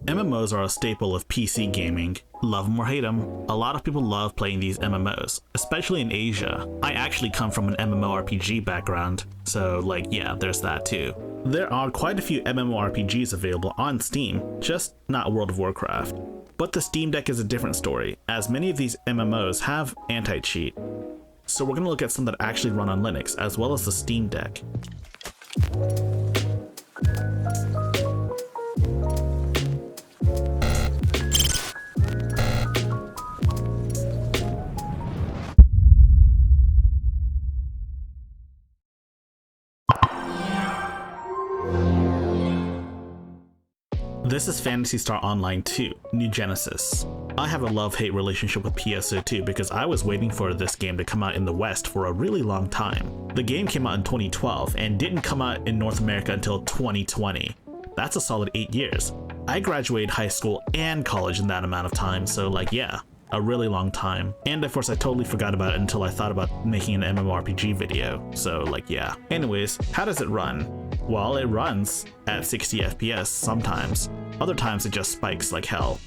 MMOs are a staple of PC gaming. Love them or hate them, a lot of people love playing these MMOs, especially in Asia. I actually come from an MMORPG background, so like yeah, there's that too. There are quite a few MMORPGs available on Steam, just not World of Warcraft. But the Steam Deck is a different story, as many of these MMOs have anti-cheat. So we're going to look at some that actually run on Linux, as well as the Steam Deck. This is Phantasy Star Online 2, New Genesis. I have a love-hate relationship with PSO2 because I was waiting for this game to come out in the West for a really long time. The game came out in 2012 and didn't come out in North America until 2020. That's a solid 8 years. I graduated high school and college in that amount of time, so like yeah, a really long time. And of course I totally forgot about it until I thought about making an MMORPG video, so like yeah. Anyways, how does it run? Well, it runs at 60 FPS sometimes. Other times it just spikes like hell.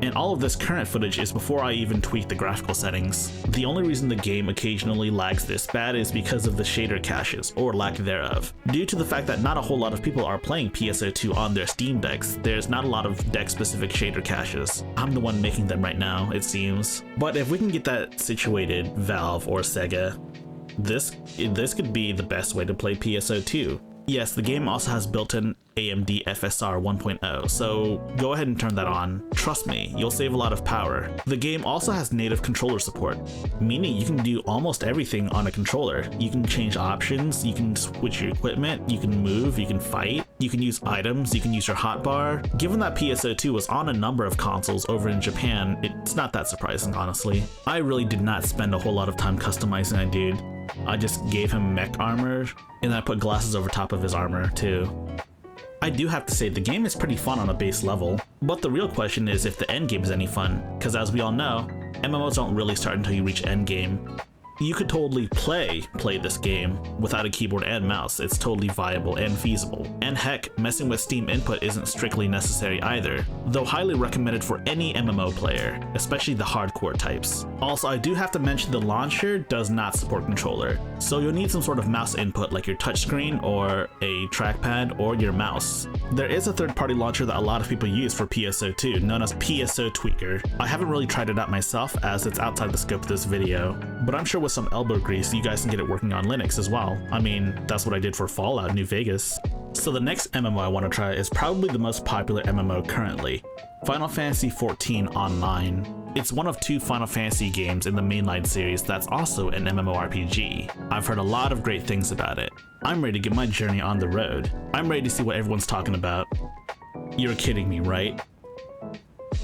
And all of this current footage is before I even tweak the graphical settings. The only reason the game occasionally lags this bad is because of the shader caches, or lack thereof. Due to the fact that not a whole lot of people are playing PSO2 on their Steam Decks, there's not a lot of deck-specific shader caches. I'm the one making them right now, it seems. But if we can get that situated, Valve or Sega, this could be the best way to play PSO2. Yes, the game also has built-in AMD FSR 1.0, so go ahead and turn that on. Trust me, you'll save a lot of power. The game also has native controller support, meaning you can do almost everything on a controller. You can change options, you can switch your equipment, you can move, you can fight, you can use items, you can use your hotbar. Given that PSO2 was on a number of consoles over in Japan, it's not that surprising, honestly. I really did not spend a whole lot of time customizing that dude. I just gave him mech armor, and I put glasses over top of his armor too. I do have to say the game is pretty fun on a base level, but the real question is if the endgame is any fun, because as we all know, MMOs don't really start until you reach endgame. You could totally play this game without a keyboard and mouse. It's totally viable and feasible. And heck, messing with Steam input isn't strictly necessary either, though highly recommended for any MMO player, especially the hardcore types. Also, I do have to mention the launcher does not support controller, so you'll need some sort of mouse input like your touchscreen or a trackpad or your mouse. There is a third-party launcher that a lot of people use for PSO2, known as PSO Tweaker. I haven't really tried it out myself as it's outside the scope of this video, but I'm sure with some elbow grease you guys can get it working on Linux as well. I mean, that's what I did for Fallout New Vegas. So the next MMO I want to try is probably the most popular MMO currently, Final Fantasy XIV Online. It's one of 2 Final Fantasy games in the mainline series that's also an MMORPG. I've heard a lot of great things about it. I'm ready to get my journey on the road. I'm ready to see what everyone's talking about. You're kidding me, right?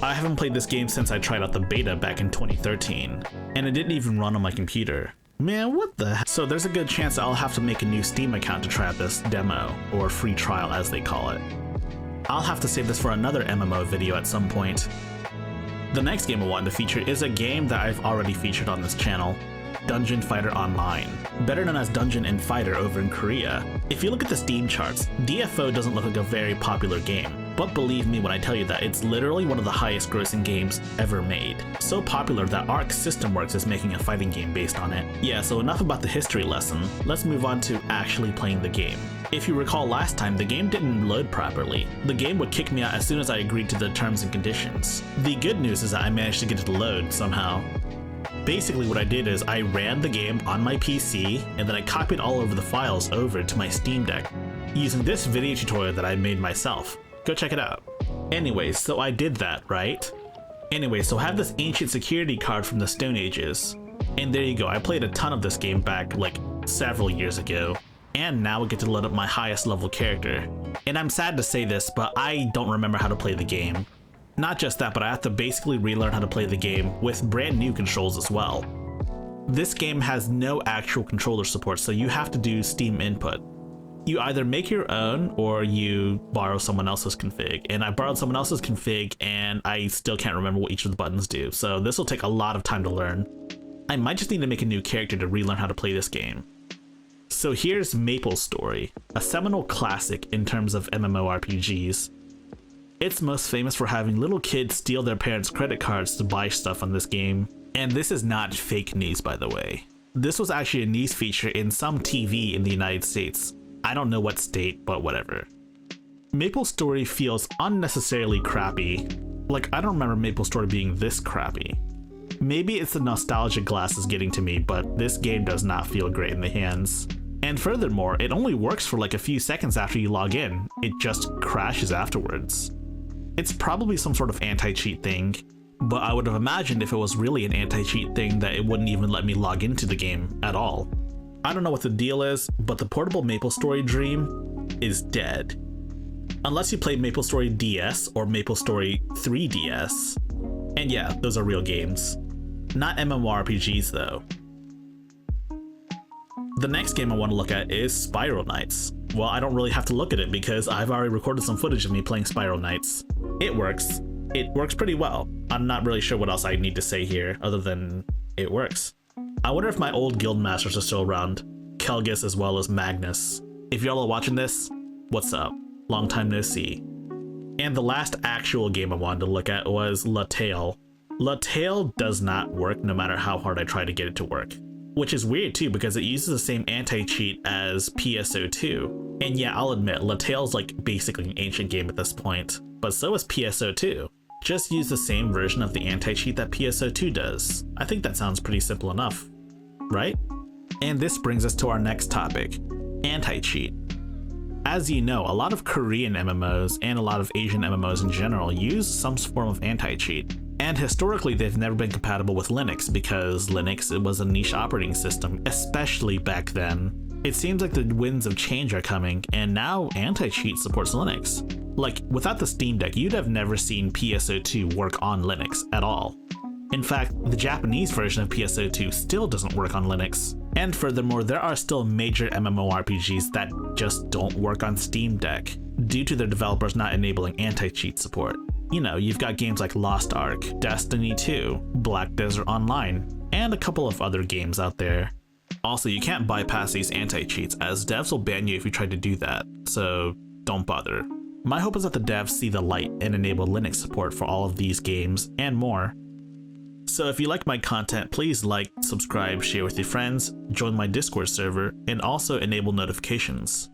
I haven't played this game since I tried out the beta back in 2013, and it didn't even run on my computer. Man, what the heck? So there's a good chance I'll have to make a new Steam account to try out this demo, or free trial as they call it. I'll have to save this for another MMO video at some point. The next game I wanted to feature is a game that I've already featured on this channel, Dungeon Fighter Online, better known as Dungeon and Fighter over in Korea. If you look at the Steam charts, DFO doesn't look like a very popular game, but believe me when I tell you that it's literally one of the highest grossing games ever made. So popular that Arc System Works is making a fighting game based on it. Yeah, so enough about the history lesson, let's move on to actually playing the game. If you recall last time, the game didn't load properly. The game would kick me out as soon as I agreed to the terms and conditions. The good news is that I managed to get it to load somehow. Basically what I did is I ran the game on my PC and then I copied all of the files over to my Steam Deck using this video tutorial that I made myself. Go check it out. Anyways, so I did that, right? Anyway, so I have this ancient security card from the Stone Ages. And there you go, I played a ton of this game back like several years ago. And now I get to load up my highest level character. And I'm sad to say this, but I don't remember how to play the game. Not just that, but I have to basically relearn how to play the game with brand new controls as well. This game has no actual controller support, so you have to do Steam input. You either make your own or you borrow someone else's config, and I borrowed someone else's config and I still can't remember what each of the buttons do, so this will take a lot of time to learn. I might just need to make a new character to relearn how to play this game. So here's MapleStory, a seminal classic in terms of MMORPGs. It's most famous for having little kids steal their parents' credit cards to buy stuff on this game. And this is not fake news, by the way. This was actually a news feature in some TV in the United States. I don't know what state, but whatever. MapleStory feels unnecessarily crappy. Like, I don't remember MapleStory being this crappy. Maybe it's the nostalgia glasses getting to me, but this game does not feel great in the hands. And furthermore, it only works for like a few seconds after you log in. It just crashes afterwards. It's probably some sort of anti-cheat thing, but I would have imagined if it was really an anti-cheat thing that it wouldn't even let me log into the game at all. I don't know what the deal is, but the portable MapleStory dream is dead. Unless you play MapleStory DS or MapleStory 3DS. And yeah, those are real games. Not MMORPGs though. The next game I want to look at is Spiral Knights. Well, I don't really have to look at it because I've already recorded some footage of me playing Spiral Knights. It works. It works pretty well. I'm not really sure what else I need to say here other than it works. I wonder if my old guild masters are still around, Kelgus as well as Magnus. If y'all are watching this, what's up? Long time no see. And the last actual game I wanted to look at was La Tale. La Tale does not work no matter how hard I try to get it to work. Which is weird too because it uses the same anti-cheat as PSO2. And yeah, I'll admit, La Tale's like basically an ancient game at this point, but so is PSO2. Just use the same version of the anti-cheat that PSO2 does. I think that sounds pretty simple enough, right? And this brings us to our next topic, anti-cheat. As you know, a lot of Korean MMOs and a lot of Asian MMOs in general use some form of anti-cheat. And historically, they've never been compatible with Linux because Linux was a niche operating system, especially back then. It seems like the winds of change are coming, and now anti-cheat supports Linux. Like, without the Steam Deck, you'd have never seen PSO2 work on Linux at all. In fact, the Japanese version of PSO2 still doesn't work on Linux. And furthermore, there are still major MMORPGs that just don't work on Steam Deck, due to their developers not enabling anti-cheat support. You know, you've got games like Lost Ark, Destiny 2, Black Desert Online, and a couple of other games out there. Also, you can't bypass these anti-cheats, as devs will ban you if you try to do that, so don't bother. My hope is that the devs see the light and enable Linux support for all of these games and more. So if you like my content, please like, subscribe, share with your friends, join my Discord server, and also enable notifications.